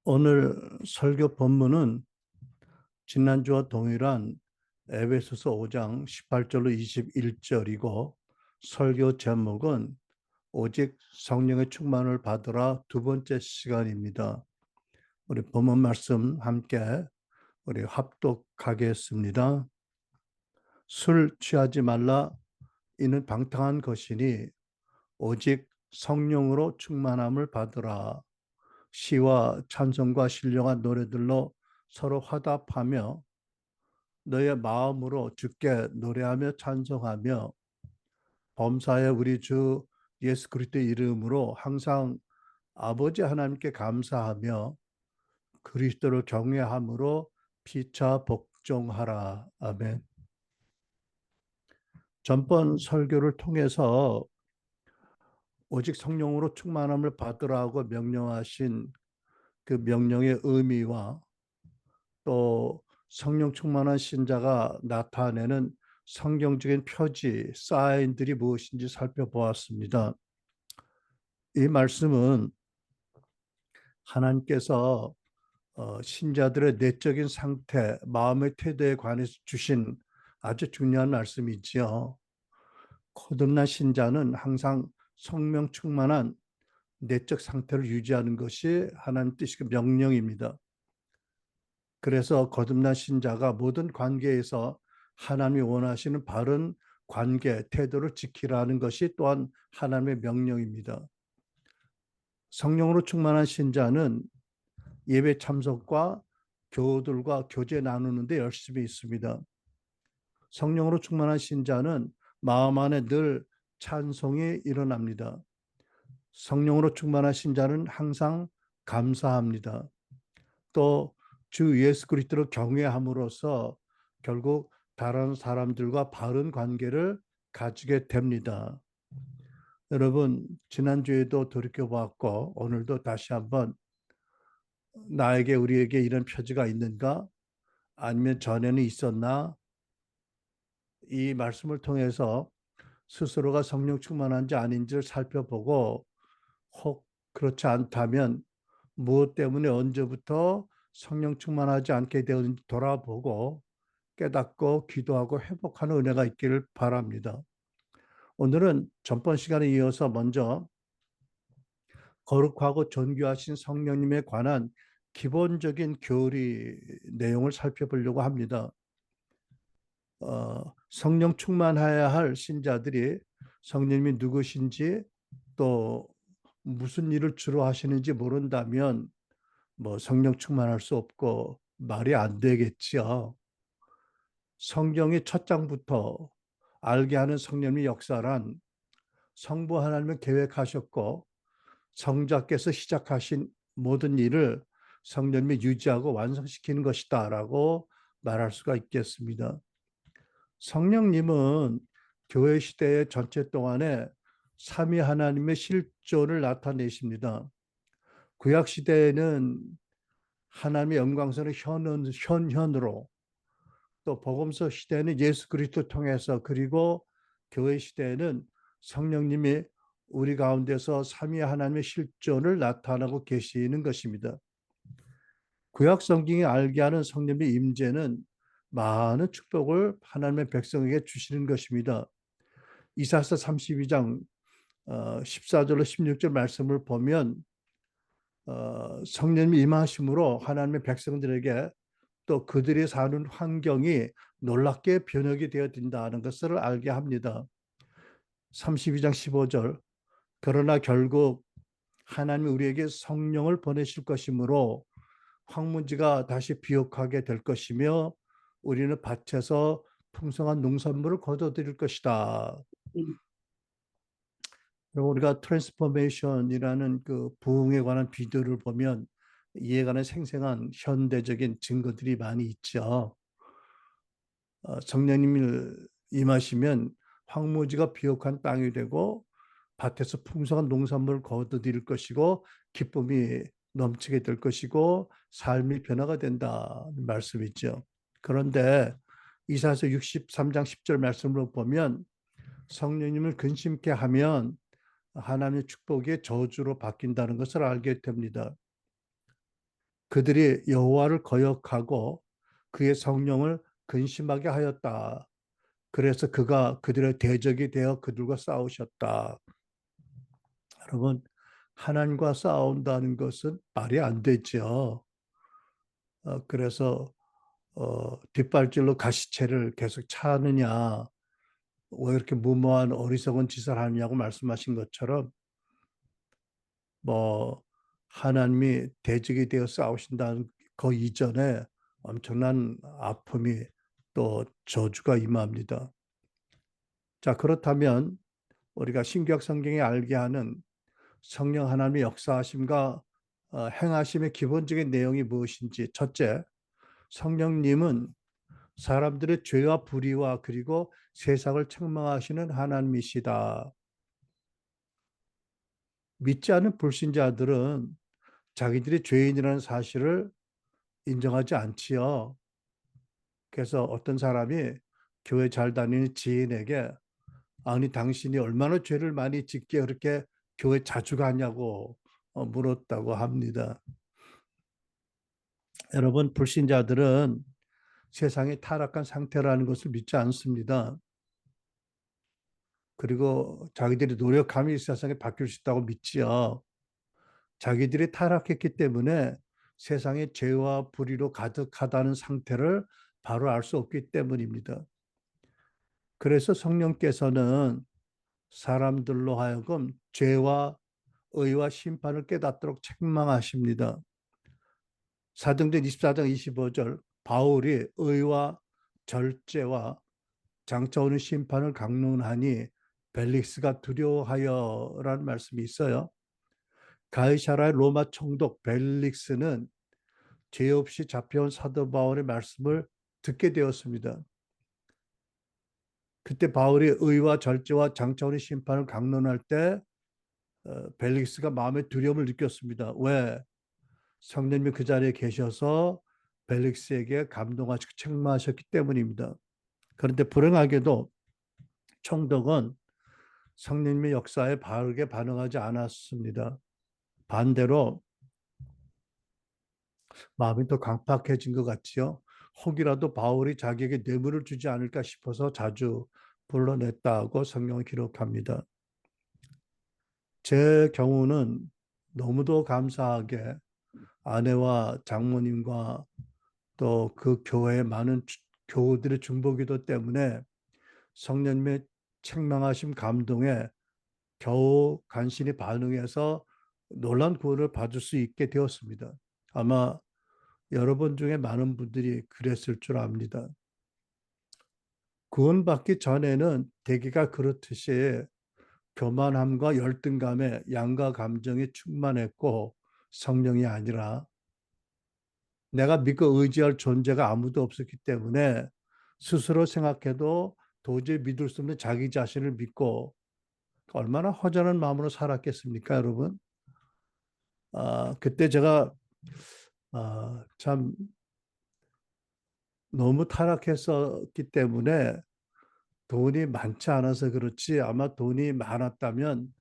오늘 설교 본문은 지난주와 동일한 에베소서 5장 18절로 21절이고 설교 제목은 오직 성령의 충만을 받으라 두 번째 시간입니다. 우리 본문 말씀 함께 우리 합독하겠습니다. 술 취하지 말라 이는 방탕한 것이니 오직 성령으로 충만함을 받으라. 시와 찬송과 신령한 노래들로 서로 화답하며 너의 마음으로 주께 노래하며 찬송하며 범사에 우리 주 예수 그리스도의 이름으로 항상 아버지 하나님께 감사하며 그리스도를 경외함으로 피차 복종하라. 아멘. 전번 설교를 통해서 오직 성령으로 충만함을 받으라고 명령하신 그 명령의 의미와 또 성령 충만한 신자가 나타내는 성경적인 표지, 사인들이 무엇인지 살펴보았습니다. 이 말씀은 하나님께서 신자들의 내적인 상태, 마음의 태도에 관해서 주신 아주 중요한 말씀이지요. 거듭난 신자는 항상 성령 충만한 내적 상태를 유지하는 것이 하나님 뜻이고 명령입니다. 그래서 거듭난 신자가 모든 관계에서 하나님이 원하시는 바른 관계, 태도를 지키라는 것이 또한 하나님의 명령입니다. 성령으로 충만한 신자는 예배 참석과 교우들과 교제 나누는 데 열심히 있습니다. 성령으로 충만한 신자는 마음 안에 늘 찬송이 일어납니다. 성령으로 충만한 신자는 항상 감사합니다. 또 주 예수 그리스도를 경외함으로써 결국 다른 사람들과 바른 관계를 가지게 됩니다. 여러분, 지난주에도 돌이켜보았고 오늘도 다시 한번 나에게 우리에게 이런 표지가 있는가? 아니면 전에는 있었나? 이 말씀을 통해서 스스로가 성령 충만한지 아닌지를 살펴보고 혹 그렇지 않다면 무엇 때문에 언제부터 성령 충만하지 않게 되었는지 돌아보고 깨닫고 기도하고 회복하는 은혜가 있기를 바랍니다. 오늘은 전번 시간에 이어서 먼저 거룩하고 존귀하신 성령님에 관한 기본적인 교리 내용을 살펴보려고 합니다. 성령 충만해야 할 신자들이 성령님이 누구신지 또 무슨 일을 주로 하시는지 모른다면 뭐 성령 충만할 수 없고 말이 안 되겠지요. 성경의 첫 장부터 알게 하는 성령의 역사란 성부 하나님은 계획하셨고 성자께서 시작하신 모든 일을 성령님이 유지하고 완성시키는 것이다라고 말할 수가 있겠습니다. 성령님은 교회 시대의 전체 동안에 삼위 하나님의 실존을 나타내십니다. 구약 시대에는 하나님의 영광스러운 현현으로 또 복음서 시대에는 예수 그리스도 통해서 그리고 교회 시대에는 성령님이 우리 가운데서 삼위 하나님의 실존을 나타나고 계시는 것입니다. 구약 성경이 알게 하는 성령의 임재는 많은 축복을 하나님의 백성에게 주시는 것입니다. 이사야서 32장 14절로 16절 말씀을 보면 성령님이 임하심으로 하나님의 백성들에게 또 그들이 사는 환경이 놀랍게 변혁이 되어진다는 것을 알게 합니다. 32장 15절 그러나 결국 하나님이 우리에게 성령을 보내실 것이므로 황무지가 다시 비옥하게 될 것이며 우리는 밭에서 풍성한 농산물을 거둬들일 것이다. 그리고 우리가 트랜스포메이션이라는 그 부흥에 관한 비디오를 보면 이에 관한 생생한 현대적인 증거들이 많이 있죠. 성령님을 임하시면 황무지가 비옥한 땅이 되고 밭에서 풍성한 농산물을 거둬들일 것이고 기쁨이 넘치게 될 것이고 삶이 변화가 된다는 말씀이죠. 그런데 이사야서 63장 10절 말씀으로 보면 성령님을 근심케 하면 하나님의 축복이 저주로 바뀐다는 것을 알게 됩니다. 그들이 여호와를 거역하고 그의 성령을 근심하게 하였다. 그래서 그가 그들의 대적이 되어 그들과 싸우셨다. 여러분, 하나님과 싸운다는 것은 말이 안 되죠. 그래서 뒷발질로 가시채를 계속 차느냐, 왜 이렇게 무모한 어리석은 짓을 하느냐고 말씀하신 것처럼 뭐 하나님이 대적이 되어 싸우신다는 그 이전에 엄청난 아픔이 또 저주가 임합니다. 자, 그렇다면 우리가 신구약 성경에 알게 하는 성령 하나님의 역사하심과 행하심의 기본적인 내용이 무엇인지. 첫째, 성령님은 사람들의 죄와 불의와 그리고 세상을 책망하시는 하나님이시다. 믿지 않는 불신자들은 자기들이 죄인이라는 사실을 인정하지 않지요. 그래서 어떤 사람이 교회 잘 다니는 지인에게 아니 당신이 얼마나 죄를 많이 짓게 그렇게 교회 자주 가냐고 물었다고 합니다. 여러분, 불신자들은 세상이 타락한 상태라는 것을 믿지 않습니다. 그리고 자기들이 노력하면 이 세상이 바뀔 수 있다고 믿지요. 자기들이 타락했기 때문에 세상에 죄와 불의로 가득하다는 상태를 바로 알 수 없기 때문입니다. 그래서 성령께서는 사람들로 하여금 죄와 의와 심판을 깨닫도록 책망하십니다. 사도행전 24장 25절 바울이 의와 절제와 장차 오는 심판을 강론하니 벨릭스가 두려워하여라는 말씀이 있어요. 가이사라의 로마 총독 벨릭스는 죄 없이 잡혀온 사도 바울의 말씀을 듣게 되었습니다. 그때 바울이 의와 절제와 장차 오는 심판을 강론할 때 벨릭스가 마음의 두려움을 느꼈습니다. 왜? 성령님이 그 자리에 계셔서 벨릭스에게 감동하시고 책망하셨기 때문입니다. 그런데 불행하게도 총독은 성령님의 역사에 바르게 반응하지 않았습니다. 반대로 마음이 더 강팍해진 것 같지요. 혹이라도 바울이 자기에게 뇌물을 주지 않을까 싶어서 자주 불러냈다고 성경을 기록합니다. 제 경우는 너무도 감사하게 아내와 장모님과 또 그 교회의 많은 교우들의 중보기도 때문에 성령님의 책망하심 감동에 겨우 간신히 반응해서 놀란 구원을 받을 수 있게 되었습니다. 아마 여러분 중에 많은 분들이 그랬을 줄 압니다. 구원받기 전에는 대개가 그렇듯이 교만함과 열등감에 양가 감정이 충만했고 성령이 아니라 내가 믿고 의지할 존재가 아무도 없었기 때문에 스스로 생각해도 도저히 믿을 수 없는 자기 자신을 믿고 얼마나 허전한 마음으로 살았겠습니까, 여러분? 그때 제가 참 너무 타락했었기 때문에 돈이 많지 않아서 그렇지 아마 돈이 많았다면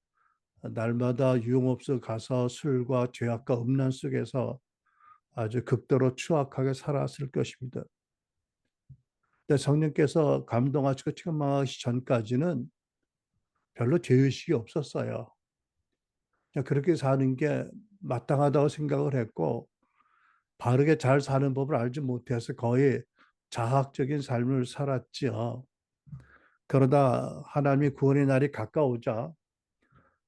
날마다 유흥업소 가서 술과 죄악과 음란 속에서 아주 극도로 추악하게 살았을 것입니다. 근데 성령께서 감동하시고 책망하시기 전까지는 별로 죄의식이 없었어요. 그냥 그렇게 사는 게 마땅하다고 생각을 했고 바르게 잘 사는 법을 알지 못해서 거의 자학적인 삶을 살았지요. 그러다 하나님의 구원의 날이 가까우자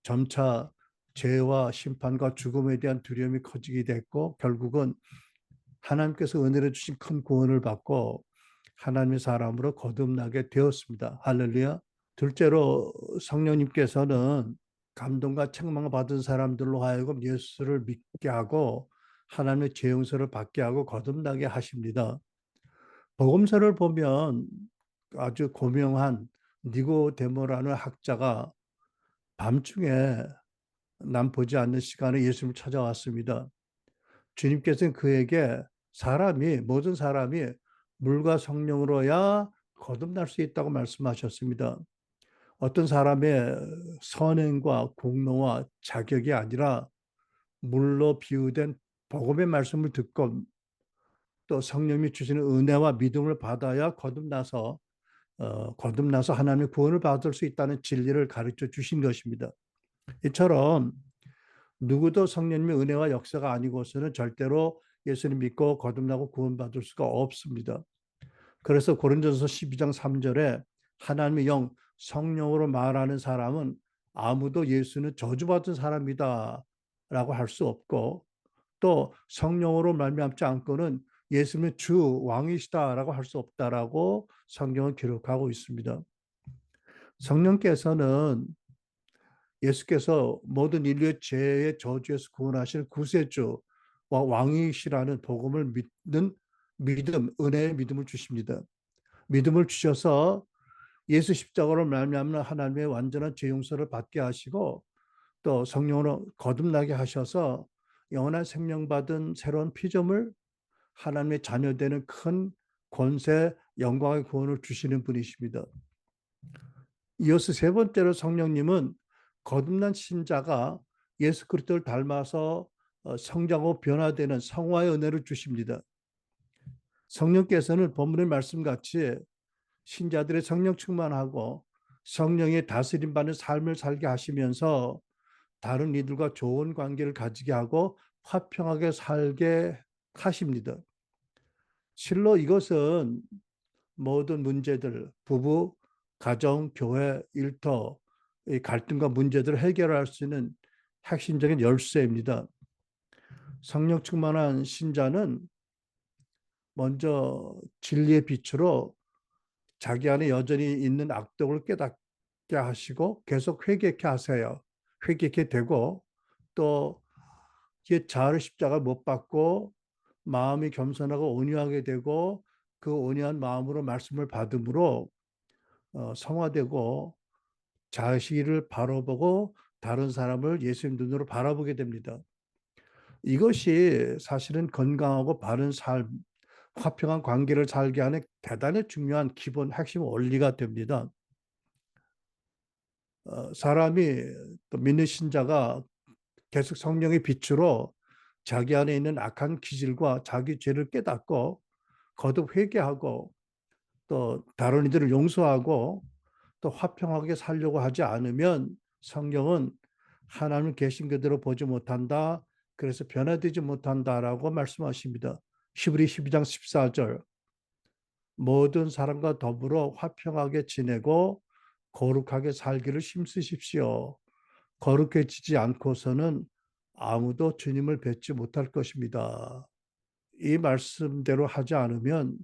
점차 죄와 심판과 죽음에 대한 두려움이 커지게 됐고 결국은 하나님께서 은혜를 주신 큰 구원을 받고 하나님의 사람으로 거듭나게 되었습니다. 할렐루야. 둘째로 성령님께서는 감동과 책망을 받은 사람들로 하여금 예수를 믿게 하고 하나님의 죄 용서를 받게 하고 거듭나게 하십니다. 복음서를 보면 아주 고명한 니고데모라는 학자가 밤중에 남 보지 않는 시간에 예수님을 찾아왔습니다. 주님께서는 그에게 모든 사람이 물과 성령으로야 거듭날 수 있다고 말씀하셨습니다. 어떤 사람의 선행과 공로와 자격이 아니라 물로 비유된 복음의 말씀을 듣고 또 성령이 주시는 은혜와 믿음을 받아야 거듭나서 하나님의 구원을 받을 수 있다는 진리를 가르쳐 주신 것입니다. 이처럼 누구도 성령님의 은혜와 역사가 아니고서는 절대로 예수님 믿고 거듭나고 구원받을 수가 없습니다. 그래서 고린도전서 12장 3절에 하나님의 영 성령으로 말하는 사람은 아무도 예수는 저주받은 사람이다 라고 할 수 없고, 또 성령으로 말미암지 않고는 예수님은 주 왕이시다라고 할 수 없다라고 성경은 기록하고 있습니다. 성령께서는 예수께서 모든 인류의 죄의 저주에서 구원하실 구세주와 왕이시라는 복음을 믿는 은혜의 믿음을 주십니다. 믿음을 주셔서 예수 십자가로 말미암는 하나님의 완전한 죄 용서를 받게 하시고, 또 성령으로 거듭나게 하셔서 영원한 생명 받은 새로운 피조물, 하나님의 자녀되는 큰 권세, 영광의 구원을 주시는 분이십니다. 이어서 세 번째로 성령님은 거듭난 신자가 예수 그리스도를 닮아서 성장하고 변화되는 성화의 은혜를 주십니다. 성령께서는 본문의 말씀같이 신자들의 성령 충만하고 성령의 다스림 받는 삶을 살게 하시면서 다른 이들과 좋은 관계를 가지게 하고 화평하게 살게 하십니다. 실로 이것은 모든 문제들, 부부, 가정, 교회, 일터, 이 갈등과 문제들을 해결할 수 있는 핵심적인 열쇠입니다. 성령 충만한 신자는 먼저 진리의 빛으로 자기 안에 여전히 있는 악독을 깨닫게 하시고 계속 회개케 하세요. 회개케 되고, 또 자아를 십자가 못 박고 마음이 겸손하고 온유하게 되고, 그 온유한 마음으로 말씀을 받음으로 성화되고 자식을 바라보고 다른 사람을 예수님 눈으로 바라보게 됩니다. 이것이 사실은 건강하고 바른 삶, 화평한 관계를 살게 하는 대단히 중요한 기본 핵심 원리가 됩니다. 사람이 또 믿는 신자가 계속 성령의 빛으로 자기 안에 있는 악한 기질과 자기 죄를 깨닫고 거듭 회개하고 또 다른 이들을 용서하고 또 화평하게 살려고 하지 않으면 성경은 하나님을 계신 그대로 보지 못한다. 그래서 변화되지 못한다라고 말씀하십니다. 히브리 12장 14절. 모든 사람과 더불어 화평하게 지내고 거룩하게 살기를 힘쓰십시오. 거룩해지지 않고서는 아무도 주님을 뵙지 못할 것입니다. 이 말씀대로 하지 않으면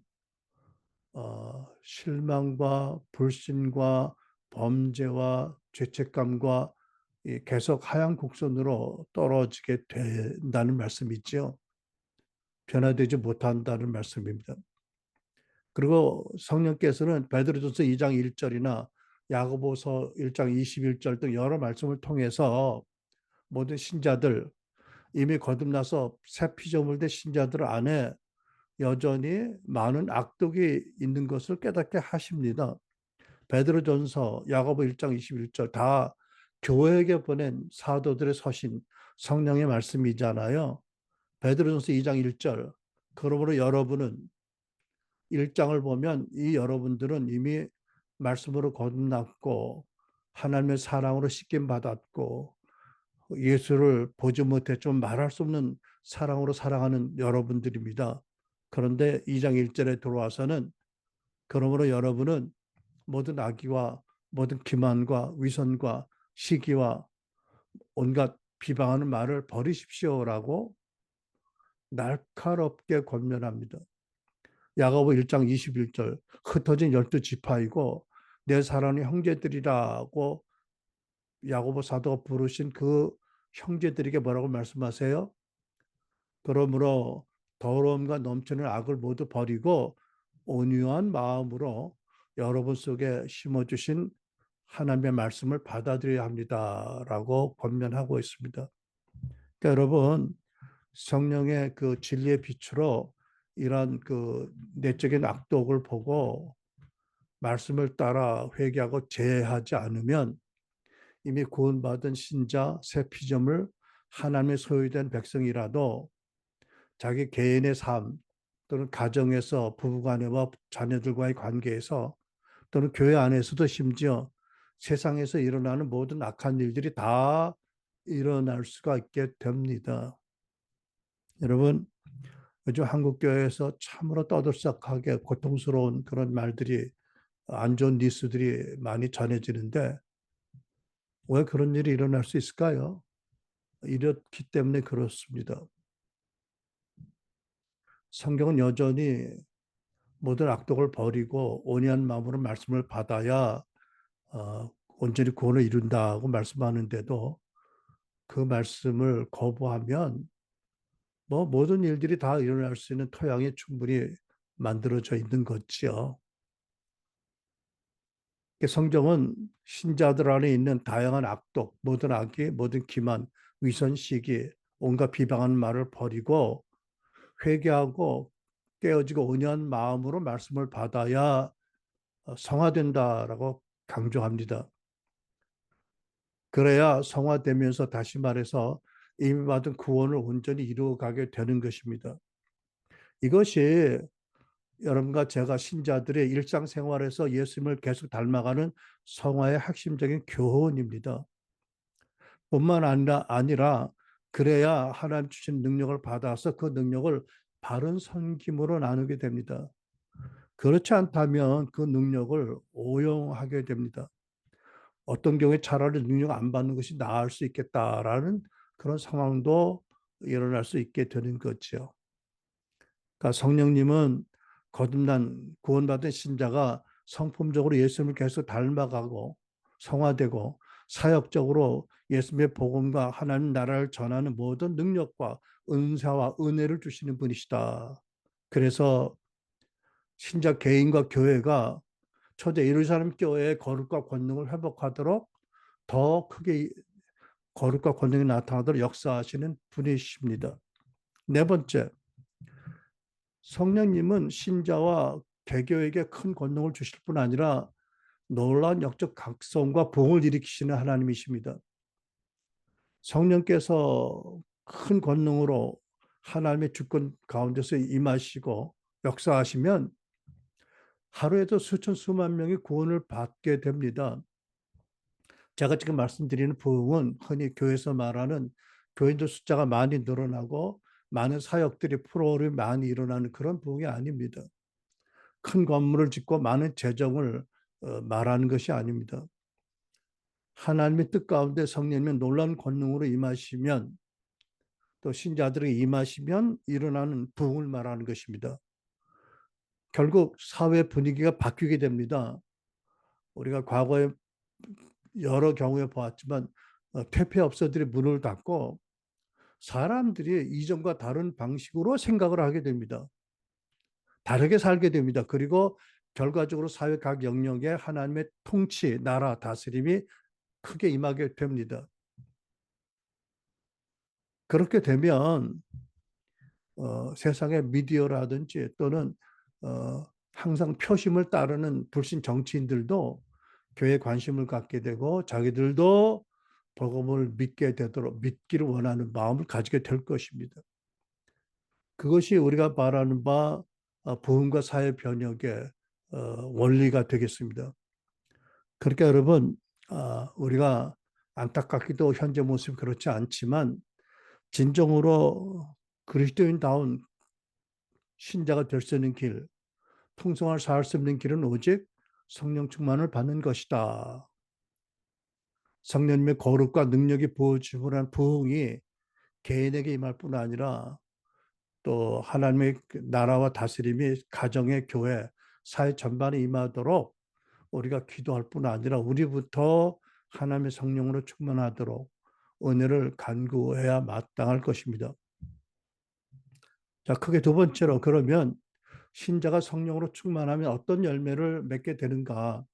실망과 불신과 범죄와 죄책감과 계속 하얀 곡선으로 떨어지게 된다는 말씀이죠. 변화되지 못한다는 말씀입니다. 그리고 성령께서는 베드로전서 2장 1절이나 야고보서 1장 21절 등 여러 말씀을 통해서 모든 신자들, 이미 거듭나서 새 피조물 된 신자들 안에 여전히 많은 악독이 있는 것을 깨닫게 하십니다. 베드로전서, 야고보 1장 21절 다 교회에게 보낸 사도들의 서신, 성령의 말씀이잖아요. 베드로전서 2장 1절. 그러므로 여러분은 1장을 보면 이 여러분들은 이미 말씀으로 거듭났고 하나님의 사랑으로 씻김 받았고 예수를 보지 못해 좀 말할 수 없는 사랑으로 사랑하는 여러분들입니다. 그런데 2장 1절에 들어와서는 그러므로 여러분은 모든 악의와 모든 기만과 위선과 시기와 온갖 비방하는 말을 버리십시오라고 날카롭게 권면합니다. 야고보 1장 21절 흩어진 12지파이고 내 사랑하는 형제들이라고 야고보 사도가 부르신 그 형제들에게 뭐라고 말씀하세요? 그러므로 더러움과 넘치는 악을 모두 버리고 온유한 마음으로 여러분 속에 심어주신 하나님의 말씀을 받아들여야 합니다라고 권면하고 있습니다. 그러니까 여러분 성령의 그 진리의 빛으로 이러한 그 내적인 악독을 보고 말씀을 따라 회개하고 제하지 않으면 이미 구원받은 신자 새 피조물 하나님의 소유된 백성이라도 자기 개인의 삶 또는 가정에서 부부간에와 자녀들과의 관계에서 또는 교회 안에서도 심지어 세상에서 일어나는 모든 악한 일들이 다 일어날 수가 있게 됩니다. 여러분, 요즘 한국 교회에서 참으로 떠들썩하게 고통스러운 그런 말들이 안 좋은 뉴스들이 많이 전해지는데 왜 그런 일이 일어날 수 있을까요? 이렇기 때문에 그렇습니다. 성경은 여전히 모든 악독을 버리고 온유한 마음으로 말씀을 받아야 온전히 구원을 이룬다고 말씀하는데도 그 말씀을 거부하면 뭐 모든 일들이 다 일어날 수 있는 토양이 충분히 만들어져 있는 거지요. 성경은 신자들 안에 있는 다양한 악독, 모든 악의, 모든 기만, 위선, 시기, 온갖 비방하는 말을 버리고 회개하고 깨어지고 온유한 마음으로 말씀을 받아야 성화된다라고 강조합니다. 그래야 성화되면서 다시 말해서 이미 받은 구원을 온전히 이루어가게 되는 것입니다. 이것이 여러분과 제가 신자들의 일상생활에서 예수님을 계속 닮아가는 성화의 핵심적인 교훈입니다. 뿐만 아니라 그래야 하나님 주신 능력을 받아서 그 능력을 바른 섬김으로 나누게 됩니다. 그렇지 않다면 그 능력을 오용하게 됩니다. 어떤 경우에 차라리 능력 안 받는 것이 나을 수 있겠다라는 그런 상황도 일어날 수 있게 되는 거죠. 그러니까 성령님은 거듭난 구원받은 신자가 성품적으로 예수님을 계속 닮아가고 성화되고 사역적으로 예수님의 복음과 하나님 나라를 전하는 모든 능력과 은사와 은혜를 주시는 분이시다. 그래서 신자 개인과 교회가 초대 예루살렘 교회의 거룩과 권능을 회복하도록 더 크게 거룩과 권능이 나타나도록 역사하시는 분이십니다. 네 번째, 성령님은 신자와 개교에게 큰 권능을 주실 뿐 아니라 놀라운 역적 각성과 봉을 일으키시는 하나님이십니다. 성령께서 큰 권능으로 하나님의 주권 가운데서 임하시고 역사하시면 하루에도 수천 수만 명이 구원을 받게 됩니다. 제가 지금 말씀드리는 부흥은 흔히 교회에서 말하는 교인들 숫자가 많이 늘어나고 많은 사역들이 프로그램이 많이 일어나는 그런 부흥이 아닙니다. 큰 건물을 짓고 많은 재정을 말하는 것이 아닙니다. 하나님의 뜻 가운데 성령님의 놀라운 권능으로 임하시면 또 신자들에게 임하시면 일어나는 부흥을 말하는 것입니다. 결국 사회 분위기가 바뀌게 됩니다. 우리가 과거에 여러 경우에 보았지만 퇴폐업소들이 문을 닫고 사람들이 이전과 다른 방식으로 생각을 하게 됩니다. 다르게 살게 됩니다. 그리고 결과적으로 사회 각 영역에 하나님의 통치, 나라, 다스림이 크게 임하게 됩니다. 그렇게 되면 세상의 미디어라든지 또는 항상 표심을 따르는 불신 정치인들도 교회에 관심을 갖게 되고 자기들도 복음을 믿게 되도록 믿기를 원하는 마음을 가지게 될 것입니다. 그것이 우리가 말하는 바 부흥과 사회 변혁의 원리가 되겠습니다. 그러니까 여러분 우리가 안타깝게도 현재 모습이 그렇지 않지만 진정으로 그리스도인다운 신자가 될 수 있는 길, 풍성할 살 수 있는 길은 오직 성령 충만을 받는 것이다. 성령님의 거룩과 능력이 부어짐을 한 부흥이 개인에게 임할 뿐 아니라 또 하나님의 나라와 다스림이 가정의 교회, 사회 전반에 임하도록 우리가 기도할 뿐 아니라 우리부터 하나님의 성령으로 충만하도록 은혜를 간구해야 마땅할 것입니다. 자, 크게 두 번째로 그러면 신자가 성령으로 충만하면 어떤 열매를 맺게 되는가?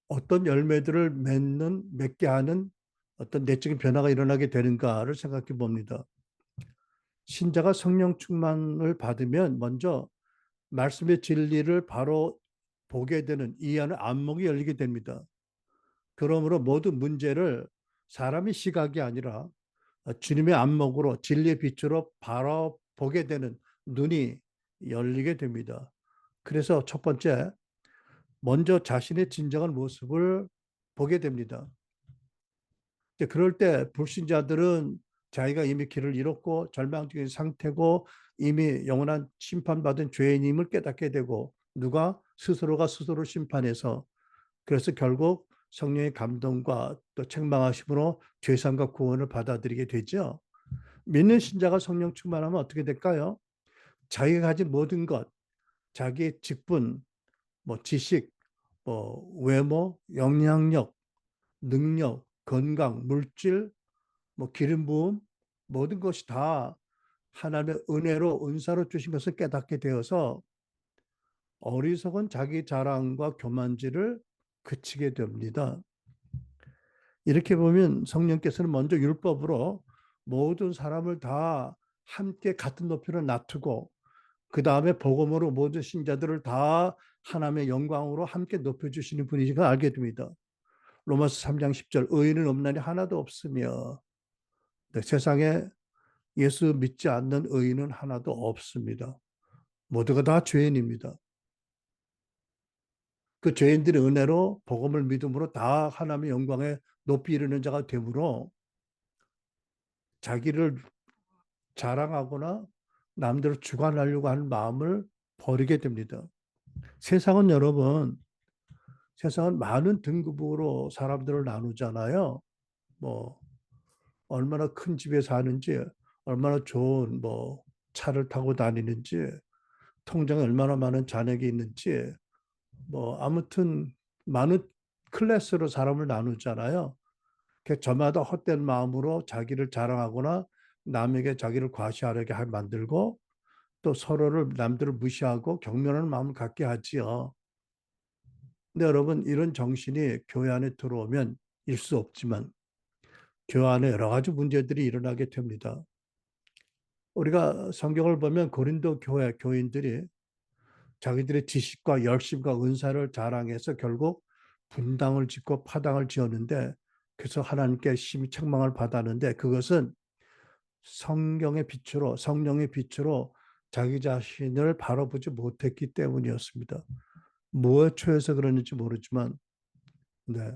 어떤 열매들을 맺게 하는 어떤 내적인 변화가 일어나게 되는가를 생각해 봅니다. 신자가 성령 충만을 받으면 먼저 말씀의 진리를 바로 보게 되는 이해하는 안목이 열리게 됩니다. 그러므로 모든 문제를 사람의 시각이 아니라 주님의 안목으로 진리의 빛으로 바라보게 되는 눈이 열리게 됩니다. 그래서 첫 번째, 먼저 자신의 진정한 모습을 보게 됩니다. 그럴 때 불신자들은 자기가 이미 길을 잃었고 절망적인 상태고 이미 영원한 심판받은 죄인임을 깨닫게 되고 누가 스스로가 스스로 심판해서 그래서 결국 성령의 감동과 또 책망하심으로 죄상과 구원을 받아들이게 되죠. 믿는 신자가 성령 충만하면 어떻게 될까요? 자기가 가진 모든 것, 자기의 직분, 뭐 지식, 뭐 외모, 영향력, 능력, 건강, 물질, 뭐 기름 부음 모든 것이 다 하나님의 은혜로 은사로 주신 것을 깨닫게 되어서 어리석은 자기 자랑과 교만질을 그치게 됩니다. 이렇게 보면 성령께서는 먼저 율법으로 모든 사람을 다 함께 같은 높이로 낮추고 그 다음에 복음으로 모든 신자들을 다 하나님의 영광으로 함께 높여주시는 분이가 알게 됩니다. 로마서 3장 10절 의인은 없나니 하나도 없으며 네, 세상에 예수 믿지 않는 의인은 하나도 없습니다. 모두가 다 죄인입니다. 그 죄인들의 은혜로 복음을 믿음으로 다 하나님의 영광에 높이 이르는 자가 되므로 자기를 자랑하거나 남들을 주관하려고 하는 마음을 버리게 됩니다. 세상은 여러분, 세상은 많은 등급으로 사람들을 나누잖아요. 뭐 얼마나 큰 집에 사는지, 얼마나 좋은 뭐 차를 타고 다니는지, 통장에 얼마나 많은 잔액이 있는지, 뭐 아무튼 많은 클래스로 사람을 나누잖아요. 저마다 헛된 마음으로 자기를 자랑하거나 남에게 자기를 과시하려게 만들고 또 서로를 남들을 무시하고 경멸하는 마음을 갖게 하지요. 근데 여러분 이런 정신이 교회 안에 들어오면 일 수 없지만 교회 안에 여러 가지 문제들이 일어나게 됩니다. 우리가 성경을 보면 고린도 교회 교인들이 자기들의 지식과 열심과 은사를 자랑해서 결국 분당을 짓고 파당을 지었는데 그래서 하나님께 심히 책망을 받았는데 그것은 성경의 빛으로 성령의 빛으로 자기 자신을 바라보지 못했기 때문이었습니다. 무엇에 처해서 그러는지 모르지만 네.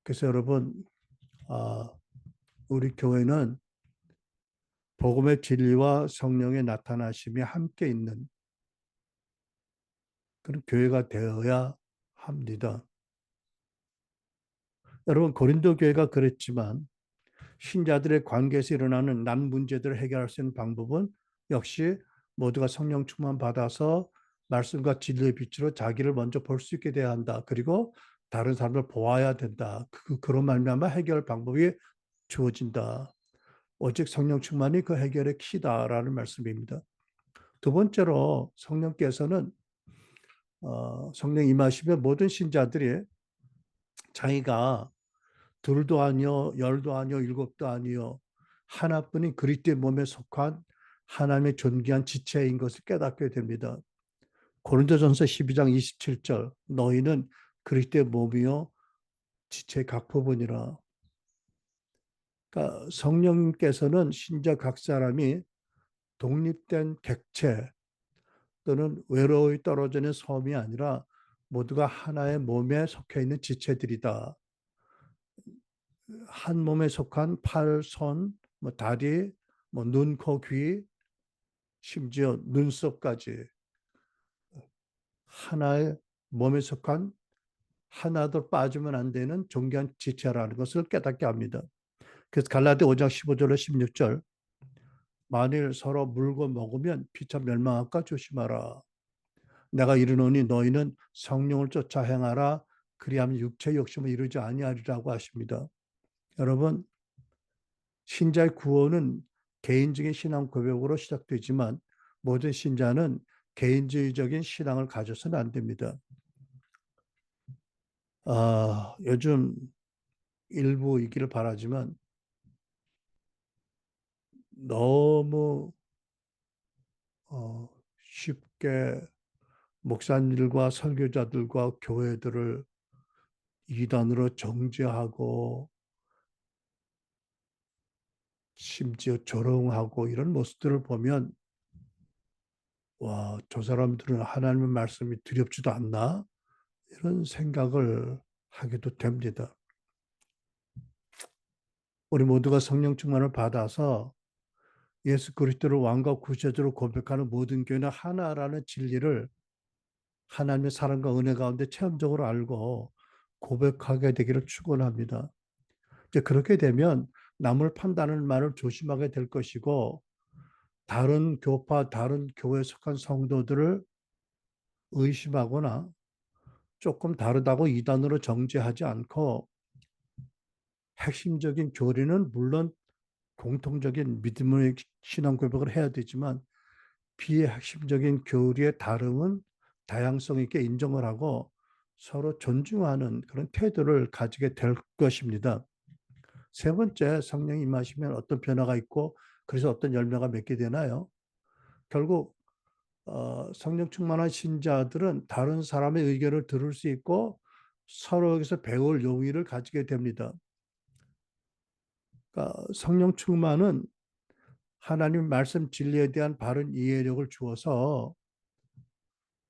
그래서 여러분 우리 교회는 복음의 진리와 성령의 나타나심이 함께 있는 그런 교회가 되어야 합니다. 여러분 고린도 교회가 그랬지만 신자들의 관계에서 일어나는 난 문제들을 해결할 수 있는 방법은 역시 모두가 성령 충만 받아서 말씀과 진리의 빛으로 자기를 먼저 볼 수 있게 돼야 한다. 그리고 다른 사람을 보아야 된다. 그런 말미암아 해결 방법이 주어진다. 오직 성령 충만이 그 해결의 키다라는 말씀입니다. 두 번째로 성령께서는 성령 임하시면 모든 신자들이 자기가 둘도 아니요 열도 아니요 일곱도 아니요 하나뿐인 그리스도의 몸에 속한 하나님의 존귀한 지체인 것을 깨닫게 됩니다. 고린도전서 12장 27절 너희는 그리스도의 몸이요 지체의 각 부분이라. 그러니까 성령께서는 신자 각 사람이 독립된 객체 또는 외로이 떨어져 있는 섬이 아니라 모두가 하나의 몸에 속해 있는 지체들이다. 한 몸에 속한 팔, 손, 뭐 다리, 뭐 눈, 코, 귀, 심지어 눈썹까지 하나의 몸에 속한 하나도 빠지면 안 되는 존귀한 지체라는 것을 깨닫게 합니다. 그래서 갈라디 5장 15절로 16절 만일 서로 물고 먹으면 피차 멸망할까 조심하라. 내가 이르노니 너희는 성령을 쫓아 행하라. 그리하면 육체의 욕심을 이루지 아니하리라고 하십니다. 여러분 신자의 구원은 개인적인 신앙 고백으로 시작되지만 모든 신자는 개인주의적인 신앙을 가져서는 안 됩니다. 요즘 일부이기를 바라지만 너무 쉽게 목사님들과 설교자들과 교회들을 이단으로 정죄하고 심지어 조롱하고 이런 모습들을 보면 와, 저 사람들은 하나님의 말씀이 두렵지도 않나? 이런 생각을 하기도 됩니다. 우리 모두가 성령 충만을 받아서 예수 그리스도를 왕과 구세주로 고백하는 모든 교회는 하나라는 진리를 하나님의 사랑과 은혜 가운데 체험적으로 알고 고백하게 되기를 축원합니다. 이제 그렇게 되면 남을 판단하는 말을 조심하게 될 것이고 다른 교파, 다른 교회에 속한 성도들을 의심하거나 조금 다르다고 이단으로 정죄하지 않고 핵심적인 교리는 물론 공통적인 믿음의 신앙 고백을 해야 되지만 비핵심적인 교리의 다름은 다양성 있게 인정을 하고 서로 존중하는 그런 태도를 가지게 될 것입니다. 세 번째, 성령이 임하시면 어떤 변화가 있고 그래서 어떤 열매가 맺게 되나요? 결국 성령 충만한 신자들은 다른 사람의 의견을 들을 수 있고 서로에게서 배울 용의를 가지게 됩니다. 그러니까 성령 충만은 하나님 말씀 진리에 대한 바른 이해력을 주어서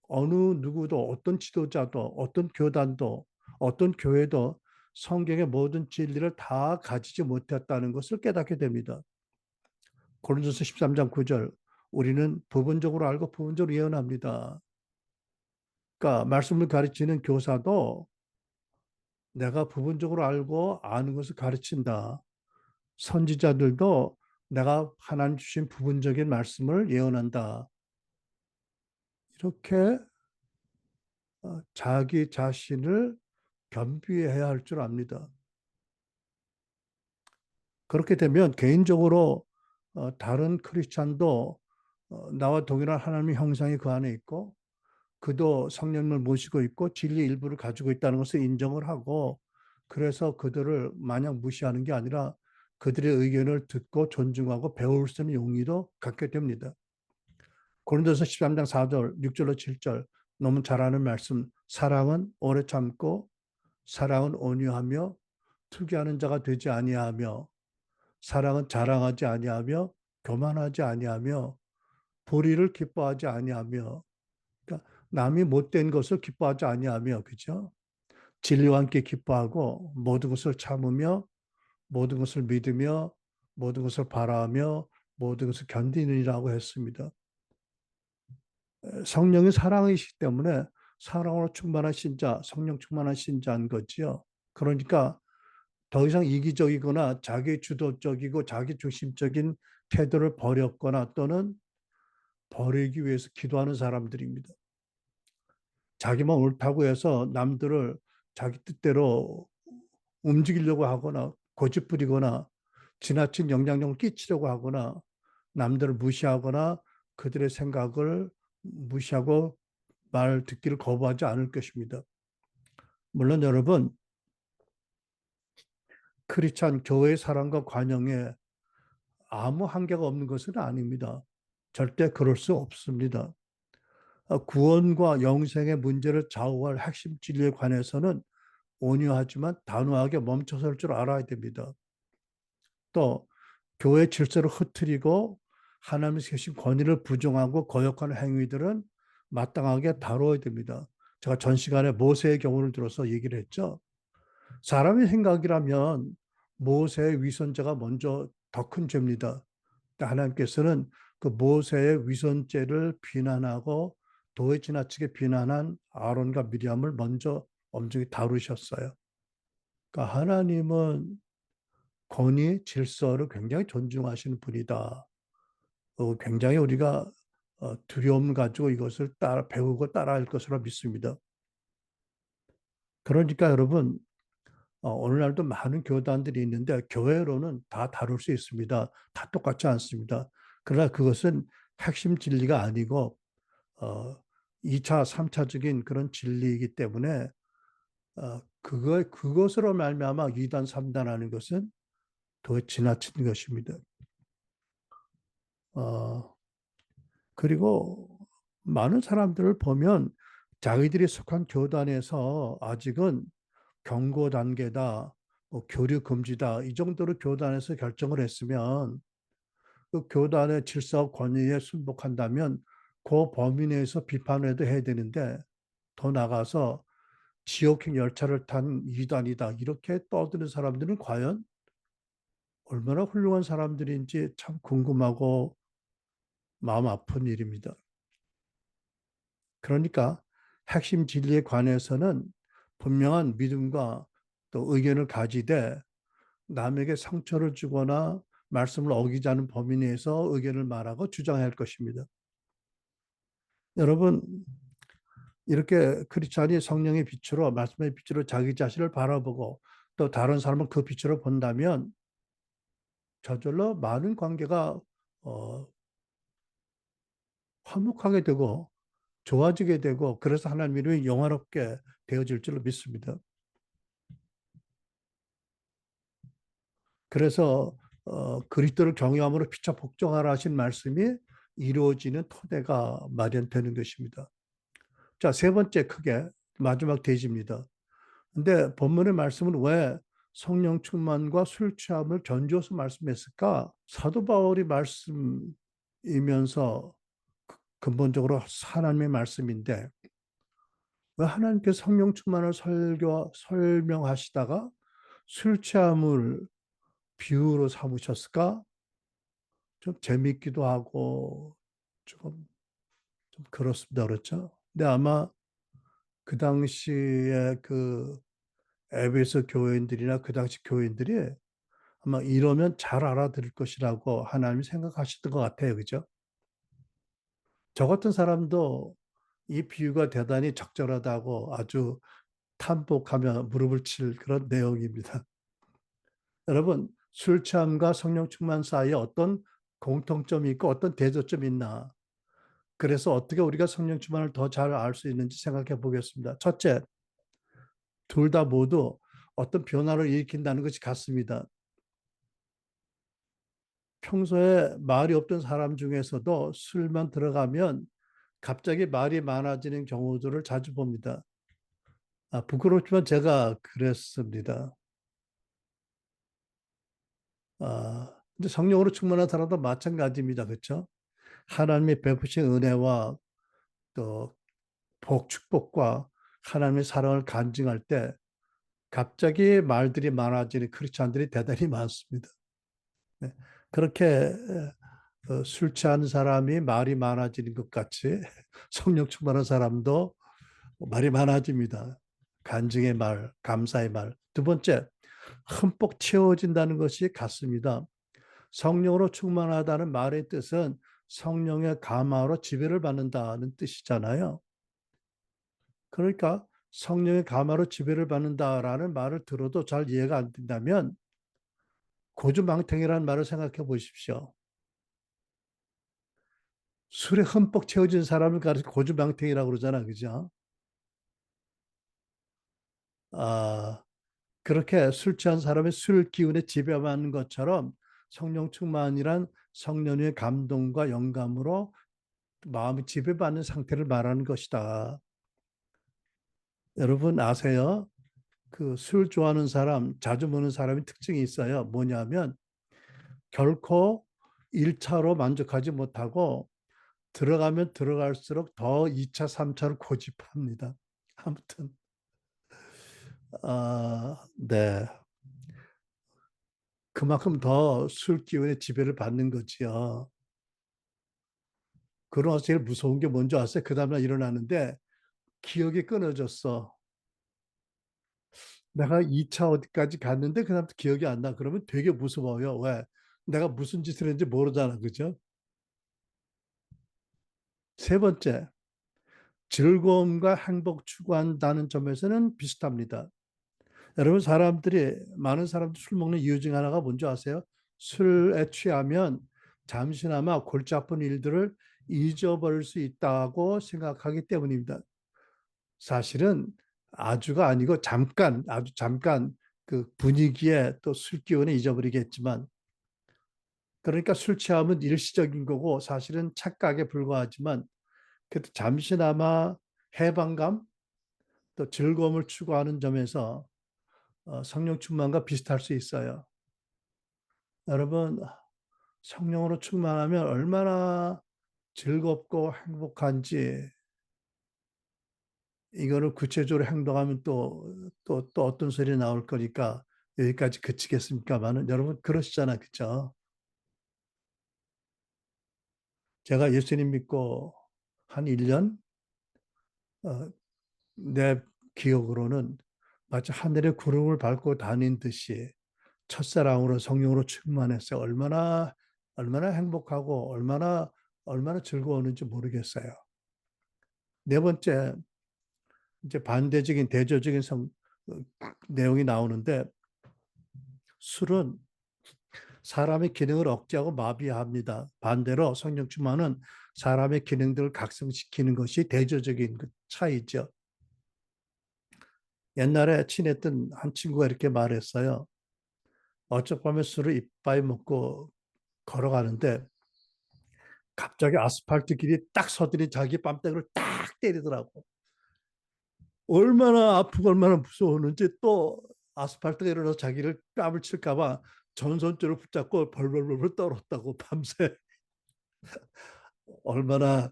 어느 누구도 어떤 지도자도 어떤 교단도 어떤 교회도 성경의 모든 진리를 다 가지지 못했다는 것을 깨닫게 됩니다. 고린도서 13장 9절 우리는 부분적으로 알고 부분적으로 예언합니다. 그러니까 말씀을 가르치는 교사도 내가 부분적으로 알고 아는 것을 가르친다. 선지자들도 내가 하나님 주신 부분적인 말씀을 예언한다. 이렇게 자기 자신을 겸비해야 할 줄 압니다. 그렇게 되면 개인적으로 다른 크리스찬도 나와 동일한 하나님의 형상이 그 안에 있고 그도 성령을 모시고 있고 진리 일부를 가지고 있다는 것을 인정을 하고 그래서 그들을 마냥 무시하는 게 아니라 그들의 의견을 듣고 존중하고 배울 수 있는 용의도 갖게 됩니다. 고린도서 13장 4절, 6절로 7절 너무 잘 아는 말씀 사랑은 오래 참고 사랑은 온유하며 투기하는 자가 되지 아니하며 사랑은 자랑하지 아니하며 교만하지 아니하며 불의를 기뻐하지 아니하며 그러니까 남이 못된 것을 기뻐하지 아니하며 그죠? 진리와 함께 기뻐하고 모든 것을 참으며 모든 것을 믿으며 모든 것을 바라며 모든 것을 견디느니라고 했습니다. 성령이 사랑이시기 때문에 사랑으로 충만한 신자, 성령 충만한 신자인 거지요. 그러니까 더 이상 이기적이거나 자기 주도적이고 자기 중심적인 태도를 버렸거나 또는 버리기 위해서 기도하는 사람들입니다. 자기만 옳다고 해서 남들을 자기 뜻대로 움직이려고 하거나 고집부리거나 지나친 영향력을 끼치려고 하거나 남들을 무시하거나 그들의 생각을 무시하고 말 듣기를 거부하지 않을 것입니다. 물론 여러분 크리스찬 교회의 사랑과 관용에 아무 한계가 없는 것은 아닙니다. 절대 그럴 수 없습니다. 구원과 영생의 문제를 좌우할 핵심 진리에 관해서는 온유하지만 단호하게 멈춰설 줄 알아야 됩니다. 또 교회 질서를 흐트리고 하나님의 세신 권위를 부정하고 거역하는 행위들은 마땅하게 다뤄야 됩니다. 제가 전 시간에 모세의 경우를 들어서 얘기를 했죠. 사람의 생각이라면 모세의 위선죄가 먼저 더 큰 죄입니다. 하나님께서는 그 모세의 위선죄를 비난하고 도에 지나치게 비난한 아론과 미리암을 먼저 엄중히 다루셨어요. 그러니까 하나님은 권위, 질서를 굉장히 존중하시는 분이다. 굉장히 우리가 두려움 가지고 이것을 따라 배우고 따라할 것으로 믿습니다. 그러니까 여러분 오늘날도 많은 교단들이 있는데 교회로는 다 다룰 수 있습니다. 다 똑같지 않습니다. 그러나 그것은 핵심 진리가 아니고 어, 2차, 3차적인 그런 진리이기 때문에 그것으로 말미암아 2단, 3단 하는 것은 더 지나친 것입니다. 어, 그리고 많은 사람들을 보면 자기들이 속한 교단에서 아직은 경고 단계다, 뭐 교류 금지다. 이 정도로 교단에서 결정을 했으면 그 교단의 질서와 권위에 순복한다면 그 범위 내에서 비판을 해도 해야 되는데 더 나가서 지옥행 열차를 탄 이단이다. 이렇게 떠드는 사람들은 과연 얼마나 훌륭한 사람들인지 참 궁금하고 마음 아픈 일입니다. 그러니까 핵심 진리에 관해서는 분명한 믿음과 또 의견을 가지되 남에게 상처를 주거나 말씀을 어기지 않은 범위 내에서 의견을 말하고 주장해야 할 것입니다. 여러분, 이렇게 크리스찬이 성령의 빛으로 말씀의 빛으로 자기 자신을 바라보고 또 다른 사람을 그 빛으로 본다면 저절로 많은 관계가 어, 화목하게 되고 좋아지게 되고 그래서 하나님 이름이 영화롭게 되어질 줄로 믿습니다. 그래서 그리스도를 경외함으로 피차 복종하라 하신 말씀이 이루어지는 토대가 마련되는 것입니다. 자, 세 번째 크게 마지막 대지입니다. 근데 본문의 말씀은 왜 성령 충만과 술 취함을 견주어서 말씀했을까? 사도 바울이 말씀이면서 근본적으로 하나님의 말씀인데 왜 하나님께서 성령 충만을 설명하시다가 술 취함을 비유로 삼으셨을까? 좀 재밌기도 하고 좀 그렇습니다. 그렇죠? 근데 아마 그 당시에 그 에베소 교회인들이나 그 당시 교회인들이 아마 이러면 잘 알아들을 것이라고 하나님이 생각하시던 것 같아요. 그죠? 저 같은 사람도 이 비유가 대단히 적절하다고 아주 탄복하며 무릎을 칠 그런 내용입니다. 여러분, 술 취함과 성령 충만 사이에 어떤 공통점이 있고 어떤 대조점이 있나? 그래서 어떻게 우리가 성령 충만을 더 잘 알 수 있는지 생각해 보겠습니다. 첫째, 둘 다 모두 어떤 변화를 일으킨다는 것이 같습니다. 평소에 말이 없던 사람 중에서도 술만 들어가면 갑자기 말이 많아지는 경우들을 자주 봅니다. 부끄럽지만 제가 그랬습니다. 근데 성령으로 충만한 사람도 마찬가지입니다. 그렇죠? 하나님의 베푸신 은혜와 또 복, 축복과 하나님의 사랑을 간증할 때 갑자기 말들이 많아지는 크리스찬들이 대단히 많습니다. 네. 그렇게 술 취한 사람이 말이 많아지는 것 같이 성령 충만한 사람도 말이 많아집니다. 간증의 말, 감사의 말. 두 번째, 흠뻑 채워진다는 것이 같습니다. 성령으로 충만하다는 말의 뜻은 성령의 감화로 지배를 받는다는 뜻이잖아요. 그러니까 성령의 감화로 지배를 받는다라는 말을 들어도 잘 이해가 안 된다면 고주망태이라는 말을 생각해 보십시오. 술에 흠뻑 채워진 사람을 가리켜 고주망태이라고 그러잖아, 그죠? 아, 그렇게 술 취한 사람의 술 기운에 지배받는 것처럼 성령 충만이란 성령의 감동과 영감으로 마음이 지배받는 상태를 말하는 것이다. 여러분 아세요? 그 술 좋아하는 사람, 자주 먹는 사람의 특징이 있어요. 뭐냐면 결코 1차로 만족하지 못하고 들어가면 들어갈수록 더 2차, 3차를 고집합니다. 아무튼 네. 그만큼 더 술 기운의 지배를 받는 거지요. 그러나 제일 무서운 게 뭔지 아세요? 그 다음날 일어나는데 기억이 끊어졌어. 내가 2차 어디까지 갔는데 그 다음부터 기억이 안 나. 그러면 되게 무서워요. 왜? 내가 무슨 짓을 했는지 모르잖아. 그죠? 세 번째, 즐거움과 행복 추구한다는 점에서는 비슷합니다. 여러분 많은 사람들이 술 먹는 이유 중 하나가 뭔지 아세요? 술에 취하면 잠시나마 골치 아픈 일들을 잊어버릴 수 있다고 생각하기 때문입니다. 사실은 아주가 아니고 잠깐, 아주 잠깐 그 분위기에 또 술 기운에 잊어버리겠지만 그러니까 술 취함은 일시적인 거고 사실은 착각에 불과하지만 그래도 잠시나마 해방감 또 즐거움을 추구하는 점에서 성령 충만과 비슷할 수 있어요. 여러분, 성령으로 충만하면 얼마나 즐겁고 행복한지 이거를 구체적으로 행동하면 또 어떤 소리 나올 거니까 여기까지 그치겠습니까만은 여러분 그러시잖아, 그죠? 제가 예수님 믿고 한 1년 내 기억으로는 마치 하늘의 구름을 밟고 다닌 듯이 첫사랑으로 성령으로 충만했어요. 얼마나 행복하고 얼마나 즐거웠는지 모르겠어요. 네 번째, 이제 반대적인 대조적인 어, 내용이 나오는데 술은 사람의 기능을 억제하고 마비합니다. 반대로 성령 충만은 사람의 기능들을 각성시키는 것이 대조적인 그 차이죠. 옛날에 친했던 한 친구가 이렇게 말했어요. 어젯밤에 술을 이빠이 먹고 걸어가는데 갑자기 아스팔트 길이 딱 서더니 자기 뺨때기를 딱 때리더라고. 얼마나 아프고 얼마나 무서웠는지 또 아스팔트가 일어나서 자기를 뺨을 칠까봐 전선줄을 붙잡고 벌벌벌 떨었다고 밤새. 얼마나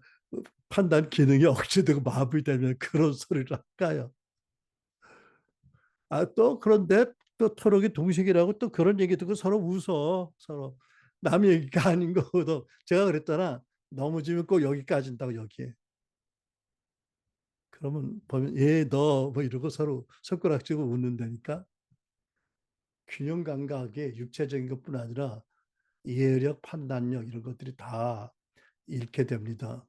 판단 기능이 억제되고 마비되면 그런 소리를 할까요? 또 그런데 또 토록이 동식이라고 또 그런 얘기 듣고 서로 웃어. 서로. 남 얘기가 아닌 거거든. 제가 그랬잖아. 넘어지면 꼭 여기 까진다고 여기에. 그러면 보면 얘 너 뭐 이러고 서로 손가락쥐고 웃는다니까. 균형 감각의 육체적인 것뿐 아니라 이해력, 판단력 이런 것들이 다 잃게 됩니다.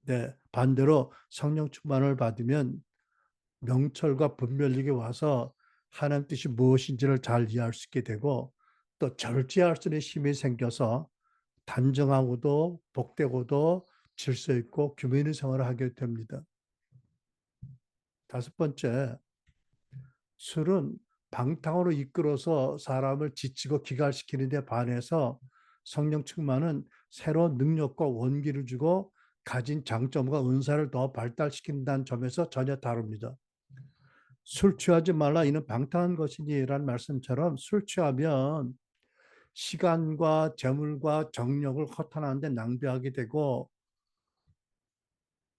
네, 반대로 성령 충만을 받으면 명철과 분별력이 와서 하나님 뜻이 무엇인지를 잘 이해할 수 있게 되고 또 절제할 수 있는 힘이 생겨서 단정하고도 복되고도 질서 있고 규모 있는 생활을 하게 됩니다. 다섯 번째, 술은 방탕으로 이끌어서 사람을 지치고 기갈시키는 데 반해서 성령 충만은 새로운 능력과 원기를 주고 가진 장점과 은사를 더 발달시킨다는 점에서 전혀 다릅니다. 술 취하지 말라 이는 방탕한 것이니라는 말씀처럼 술 취하면 시간과 재물과 정력을 허탄하는데 낭비하게 되고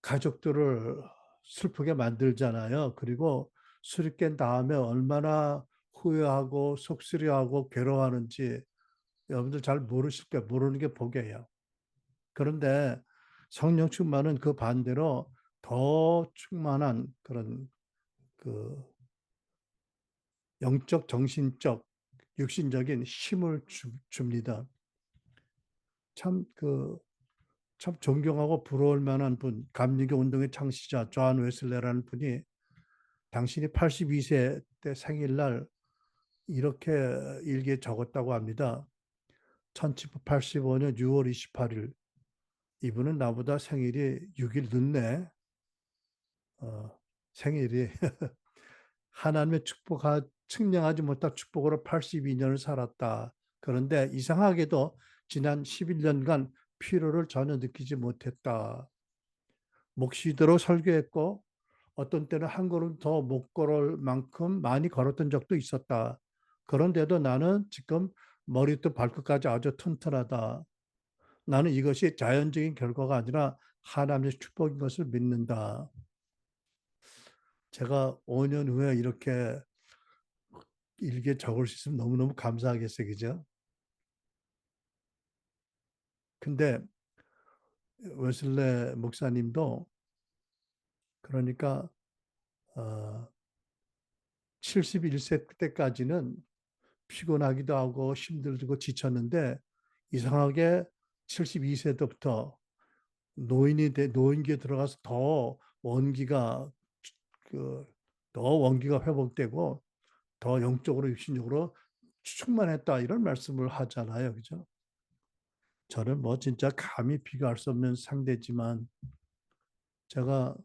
가족들을 슬프게 만들잖아요. 그리고 술이 깬 다음에 얼마나 후회하고 속쓰려하고 괴로워하는지 여러분들 잘 모르실 게 모르는 게 복이에요. 그런데 성령 충만은 그 반대로 더 충만한 그런 그 영적, 정신적, 육신적인 힘을 줍니다. 참 참 존경하고 부러울 만한 분, 감리교 운동의 창시자 존 웨슬레라는 분이 당신이 82세 때 생일날 이렇게 일기에 적었다고 합니다. 1785년 6월 28일. 이분은 나보다 생일이 6일 늦네. 생일이 하나님의 측량하지 못한 축복으로 82년을 살았다. 그런데 이상하게도 지난 11년간 피로를 전혀 느끼지 못했다. 목 쉬도록 설교했고 어떤 때는 한 걸음 더 못 걸을 만큼 많이 걸었던 적도 있었다. 그런데도 나는 지금 머리부터 발끝까지 아주 튼튼하다. 나는 이것이 자연적인 결과가 아니라 하나님의 축복인 것을 믿는다. 제가 5년 후에 이렇게 일기에 적을 수 있으면 너무너무 감사하겠어요. 그죠? 근데 웨슬레 목사님도 그러니까 어, 71세 때까지는 피곤하기도 하고 힘들고 지쳤는데 이상하게 72세 때부터 노인기에 들어가서 그, 더 원기가 회복되고 더 영적으로 육신적으로 충만했다 이런 말씀을 하잖아요. 그죠? 저는 뭐 진짜 감히 비교할 수 없는 상대지만 제가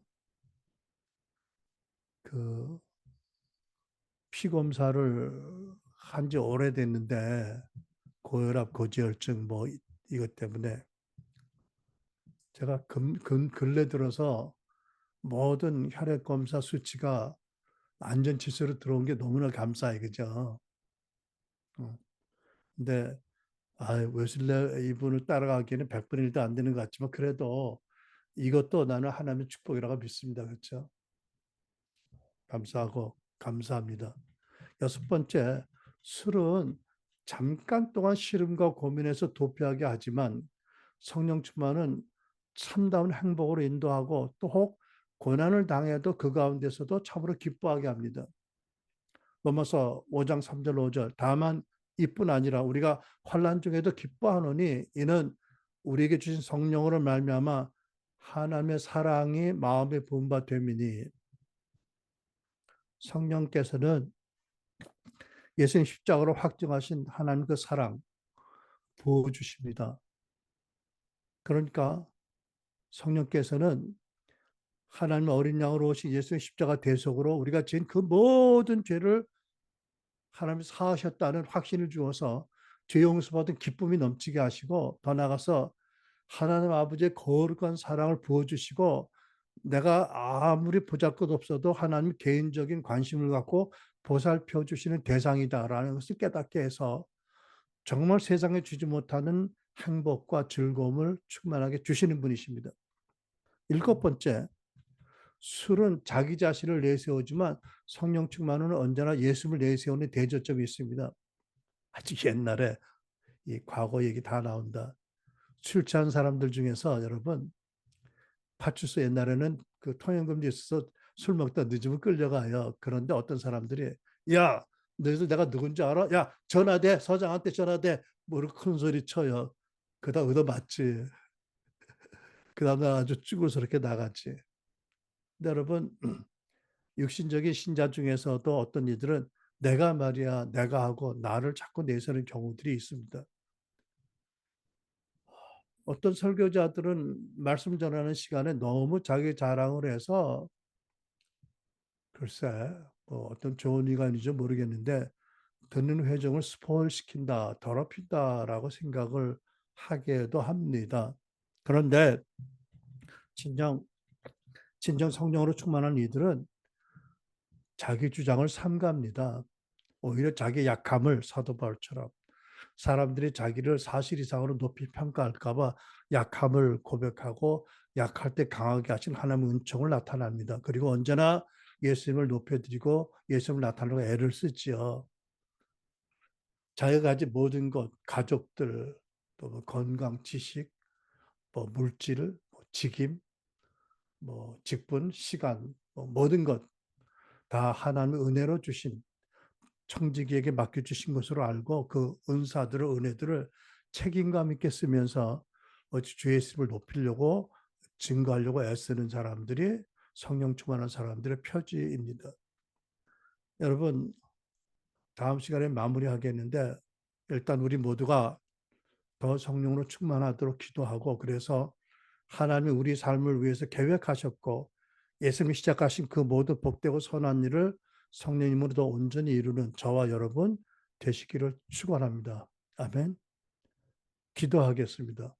그 피검사를 한 지 오래됐는데 고혈압, 고지혈증 뭐 이것 때문에 제가 근래 들어서 모든 혈액 검사 수치가 안전치수로 들어온 게 너무나 감사해, 그죠? 어. 근데 웨슬레 이분을 따라가기에는 100분의 1도 안 되는 것 같지만 그래도 이것도 나는 하나님의 축복이라고 믿습니다. 그렇죠? 감사하고 감사합니다. 여섯 번째, 술은 잠깐 동안 시름과 고민에서 도피하게 하지만 성령 충만은 참다운 행복으로 인도하고 또 혹 고난을 당해도 그 가운데서도 참으로 기뻐하게 합니다. 로마서 5장 3절 5절 다만 이뿐 아니라 우리가 환난 중에도 기뻐하노니 이는 우리에게 주신 성령으로 말미암아 하나님의 사랑이 마음에 부은 바 됨이니 성령께서는 예수님 십자가로 확증하신 하나님 그 사랑 부어주십니다. 그러니까 성령께서는 하나님 어린 양으로 오신 예수님 십자가 대속으로 우리가 지은 그 모든 죄를 하나님이 사하셨다는 확신을 주어서 죄 용서받은 기쁨이 넘치게 하시고 더 나아가서 하나님 아버지의 거룩한 사랑을 부어주시고 내가 아무리 보잘것없어도 하나님 개인적인 관심을 갖고 보살펴 주시는 대상이다라는 것을 깨닫게 해서 정말 세상에 주지 못하는 행복과 즐거움을 충만하게 주시는 분이십니다. 일곱 번째, 술은 자기 자신을 내세우지만 성령 충만은 언제나 예수를 내세우는 대조점이 있습니다. 아주 옛날에 이 과거 얘기 다 나온다. 술 취한 사람들 중에서 여러분 파출소 옛날에는 그 통행금지 있어서 술 먹다 늦으면 끌려가요. 그런데 어떤 사람들이 야 너희들 내가 누군지 알아? 야 전화돼 서장한테 전화돼 뭐 이렇게 큰 소리 쳐요. 그다 얻어맞지. 그 다음날 아주 쭈글스럽게 나갔지. 근데 여러분 육신적인 신자 중에서도 어떤 이들은 내가 말이야 내가 하고 나를 자꾸 내세우는 경우들이 있습니다. 어떤 설교자들은 말씀 전하는 시간에 너무 자기 자랑을 해서 글쎄 뭐 어떤 좋은 이관인지 모르겠는데 듣는 회중을 스포일시킨다, 더럽힌다라고 생각을 하게도 합니다. 그런데 진정 진정 성령으로 충만한 이들은 자기 주장을 삼갑니다. 오히려 자기 약함을 사도 바울처럼 사람들이 자기를 사실 이상으로 높이 평가할까 봐 약함을 고백하고 약할 때 강하게 하신 하나님의 은총을 나타납니다. 그리고 언제나 예수님을 높여드리고 예수님을 나타내고 애를 쓰지요. 자기가 가진 모든 것, 가족들, 또뭐 건강, 지식, 뭐 물질, 뭐 직임, 뭐 직분, 시간, 뭐 모든 것 다 하나님의 은혜로 주신 청지기에게 맡겨주신 것으로 알고 그 은사들을 은혜들을 책임감 있게 쓰면서 주 예수를 높이려고 증거하려고 애쓰는 사람들이 성령 충만한 사람들의 표지입니다. 여러분 다음 시간에 마무리하겠는데 일단 우리 모두가 더 성령으로 충만하도록 기도하고 그래서 하나님이 우리 삶을 위해서 계획하셨고 예수님이 시작하신 그 모든 복되고 선한 일을 성령님으로 더 온전히 이루는 저와 여러분 되시기를 축원합니다. 아멘. 기도하겠습니다.